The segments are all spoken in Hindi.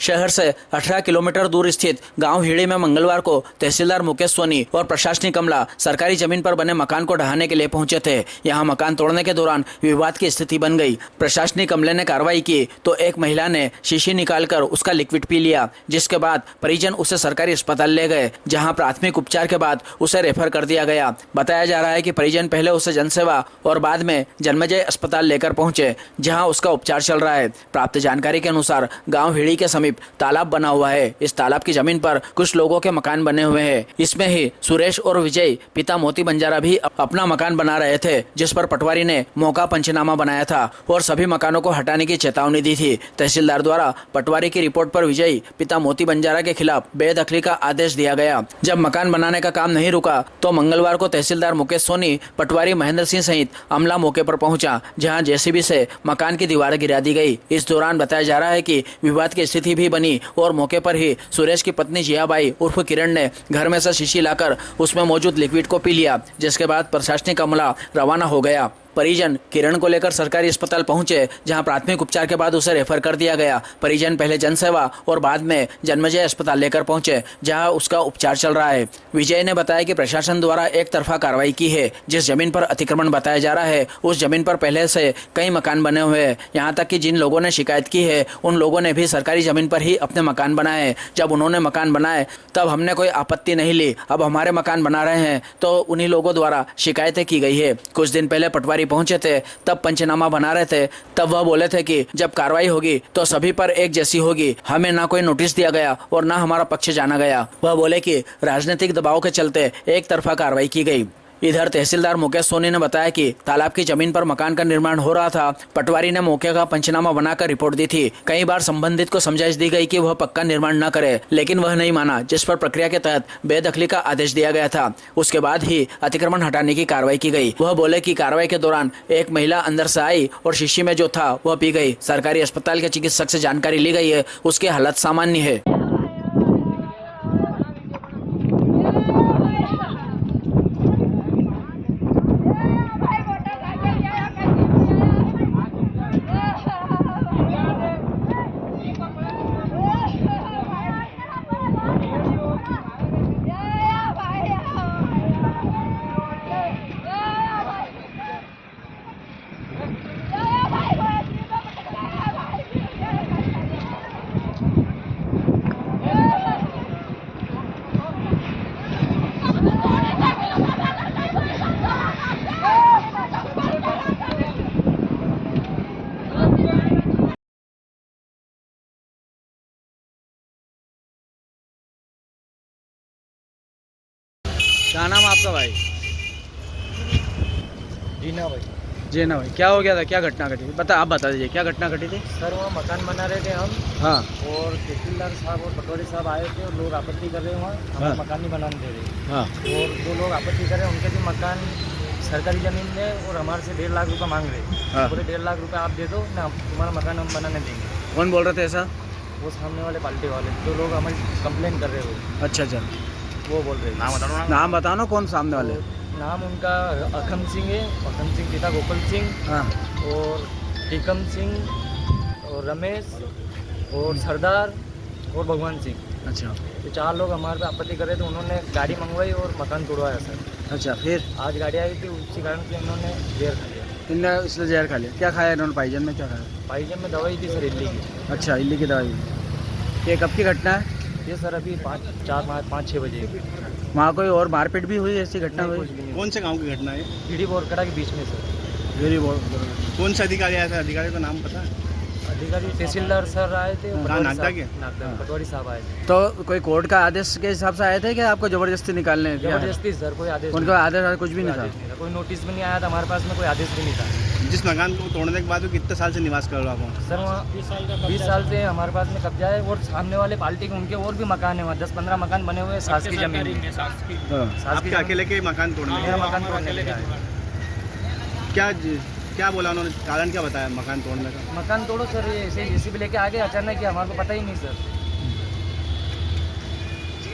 शहर से 18 किलोमीटर दूर स्थित गांव हिड़ी में मंगलवार को तहसीलदार मुकेश सोनी और प्रशासनिक अमला सरकारी जमीन पर बने मकान को ढहाने के लिए पहुंचे थे। यहां मकान तोड़ने के दौरान विवाद की स्थिति बन गई। प्रशासनिक अमले ने कार्रवाई की तो एक महिला ने शीशी निकालकर उसका लिक्विड पी लिया, जिसके बाद परिजन उसे सरकारी अस्पताल ले गए, जहां प्राथमिक उपचार के बाद उसे रेफर कर दिया गया। बताया जा रहा है कि परिजन पहले उसे जनसेवा और बाद में जन्मजय अस्पताल लेकर पहुंचे, जहां उसका उपचार चल रहा है। प्राप्त जानकारी के अनुसार गांव हिड़ी के समीप तालाब बना हुआ है। इस तालाब की जमीन पर कुछ लोगों के मकान बने हुए हैं। इसमें ही सुरेश और विजय पिता मोती बंजारा भी अपना मकान बना रहे थे, जिस पर पटवारी ने मौका पंचनामा बनाया था और सभी मकानों को हटाने की चेतावनी दी थी। तहसीलदार द्वारा पटवारी की रिपोर्ट पर विजय पिता मोती बंजारा के खिलाफ बेदखली का आदेश दिया गया। जब मकान बनाने का काम नहीं रुका तो मंगलवार को तहसीलदार मुकेश सोनी, पटवारी महेंद्र सिंह सहित अमला मौके पर पहुंचा, जहां जेसीबी से मकान की दीवार गिरा दी गई। इस दौरान बताया जा रहा है कि विवाद की स्थिति भी बनी और मौके पर ही सुरेश की पत्नी जियाबाई उर्फ किरण ने घर में से शीशी लाकर उसमें मौजूद लिक्विड को पी लिया, जिसके बाद प्रशासनिक अमला रवाना हो गया। परिजन किरण को लेकर सरकारी अस्पताल पहुंचे, जहां प्राथमिक उपचार के बाद उसे रेफर कर दिया गया। परिजन पहले जनसेवा और बाद में जन्मजय अस्पताल लेकर पहुंचे, जहां उसका उपचार चल रहा है। विजय ने बताया कि प्रशासन द्वारा एक तरफा कार्रवाई की है। जिस जमीन पर अतिक्रमण बताया जा रहा है उस जमीन पर पहले से कई मकान बने हुए हैं। यहाँ तक कि जिन लोगों ने शिकायत की है उन लोगों ने भी सरकारी जमीन पर ही अपने मकान बनाए। जब उन्होंने मकान बनाए तब हमने कोई आपत्ति नहीं ली। अब हमारे मकान बना रहे हैं तो उन्हीं लोगों द्वारा शिकायतें की गई है। कुछ दिन पहले पटवारी पहुंचे थे, तब पंचनामा बना रहे थे। तब वह बोले थे कि जब कार्रवाई होगी तो सभी पर एक जैसी होगी। हमें ना कोई नोटिस दिया गया और ना हमारा पक्ष जाना गया। वह बोले कि राजनीतिक दबाव के चलते एक तरफा कार्रवाई की गई। इधर तहसीलदार मुकेश सोनी ने बताया कि तालाब की जमीन पर मकान का निर्माण हो रहा था। पटवारी ने मौके का पंचनामा बनाकर रिपोर्ट दी थी। कई बार संबंधित को समझाइश दी गई कि वह पक्का निर्माण न करे, लेकिन वह नहीं माना, जिस पर प्रक्रिया के तहत बेदखली का आदेश दिया गया था। उसके बाद ही अतिक्रमण हटाने की कार्रवाई की गई। वह बोले कि कार्रवाई के दौरान एक महिला अंदर से आई और शीशी में जो था वह पी गई। सरकारी अस्पताल के चिकित्सक से जानकारी ली गई है, उसकी हालत सामान्य है। क्या नाम आपका भाई? जीना भाई। जीना भाई, क्या हो गया था? क्या घटना घटी? आप बता दीजिए, क्या घटना घटी थी? सर वहाँ मकान बना रहे थे हम। हाँ। और तहसीलदार साहब और पटवारी साहब आए थे और लोग आपत्ति कर रहे हैं वहाँ। हमारा मकान नहीं बनाने दे रहे। हाँ। और जो लोग आपत्ति कर रहे हैं उनके भी मकान सरकारी ज़मीन में और हमारे से 1.5 लाख रुपये मांग रहे हैं। हाँ। बोले 1.5 लाख रुपये आप दे दो ना, तुम्हारा मकान हम बनाने देंगे। कौन बोल रहे थे ऐसा? वो सामने वाले पार्टी वाले जो लोग हमारी कंप्लेन कर रहे हो। अच्छा अच्छा, वो बोल रहे हैं। नाम बताओ ना, कौन सामने वाले? नाम उनका अखम सिंह है। अखम सिंह पिता गोपाल सिंह। हाँ। और टीकम सिंह और रमेश और सरदार और भगवान सिंह। अच्छा। ये 4 लोग हमारे पे आपत्ति कर रहे थे। उन्होंने गाड़ी मंगवाई और मकान तोड़वाया सर। अच्छा, फिर आज गाड़ी आई थी, उसी कारण से उन्होंने जहर खा लिया। इनने इसलिए जहर खा लिया? क्या खाया इन्होंने? पाइजन में क्या खाया? पाइजन में दवाई थी सर, इल्ली की। अच्छा, इल्ली की दवाई। ये कब की घटना है? ये सर अभी 5-6 बजे। वहाँ कोई और मारपीट भी हुई? ऐसी घटना हुई? कौन से गाँव की घटना है? हिड़ी बोरकड़ा के बीच में सर। वेरी कौन सा अधिकारी आया था? अधिकारी का नाम पता है? अधिकारी तहसीलदार सर आए थे, नागदा पटवारी साहब आए थे। तो कोई कोर्ट का आदेश के हिसाब से आए थे कि आपको जबरदस्ती निकालने? जबरदस्ती सर, कोई आदेश उनका आदेश कुछ भी नहीं था? कोई नोटिस भी नहीं आया था हमारे पास में, कोई आदेश भी नहीं था। जिस मकान को तोड़ने के बाद वो कितने साल से निवास कर रहा था? सर वहाँ 20 साल से हमारे पास में कब्जा है। और सामने वाले पार्टी के उनके और भी मकान है वहाँ, 10-15 मकान बने हुए हैं सास की जमीन में। आपके अकेले के मकान तोड़ने? मेरा मकान तोड़ने लगा है। क्या बोला उन्होंने? कारण क्या बताया मकान तोड़ने का? मकान तोड़ो सर, ये ऐसे जेसीबी लेके आ गए अचानक ही, हमारे को पता ही नहीं सर।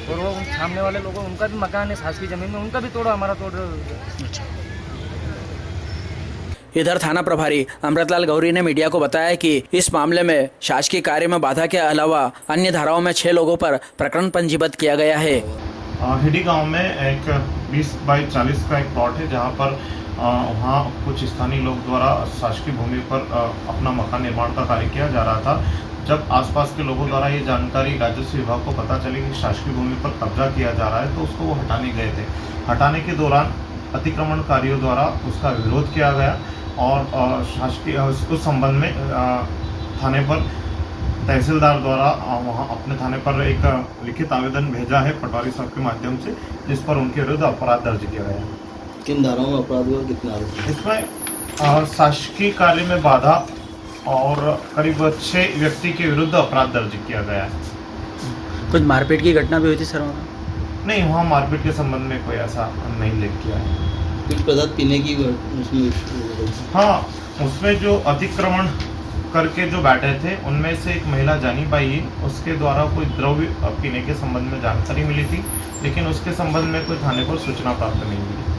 और वो सामने वाले लोगों, उनका भी मकान है सास की जमीन में, उनका भी तोड़ो, हमारा तोड़ रहे हो। इधर थाना प्रभारी अमृतलाल गौरी ने मीडिया को बताया कि इस मामले में शासकीय कार्य में बाधा के अलावा अन्य धाराओं में 6 लोगों पर प्रकरण पंजीबद्ध किया गया है। हिडी गांव में एक 20 बाई 40 का एक प्लॉट है जहां पर वहाँ कुछ स्थानीय लोग द्वारा शासकीय भूमि पर अपना मकान निर्माण का कार्य किया जा रहा था। जब आसपास के लोगों द्वारा ये जानकारी राजस्व विभाग को पता चली कि शासकीय भूमि पर कब्जा किया जा रहा है तो उसको वो हटाने गए थे। हटाने के दौरान अतिक्रमणकारियों द्वारा उसका विरोध किया गया और शासकीय उस संबंध में थाने पर तहसीलदार द्वारा वहाँ अपने थाने पर एक लिखित आवेदन भेजा है पटवारी साहब के माध्यम से, जिस पर उनके विरुद्ध अपराध दर्ज किया गया है। किन धाराओं में अपराध हुआ, कितने आरोपी? इसमें शासकीय कार्य में बाधा और करीब 6 व्यक्ति के विरुद्ध अपराध दर्ज किया गया है। कुछ मारपीट की घटना भी हुई थी सर वहाँ? नहीं, वहाँ मारपीट के संबंध में कोई ऐसा नहीं लिख किया है। कुछ पदार्थ पीने की उसमें? हाँ, उसमें जो अतिक्रमण करके जो बैठे थे उनमें से एक महिला जानी पाई है, उसके द्वारा कोई द्रव्य पीने के संबंध में जानकारी मिली थी, लेकिन उसके संबंध में कोई थाने पर सूचना प्राप्त नहीं मिली।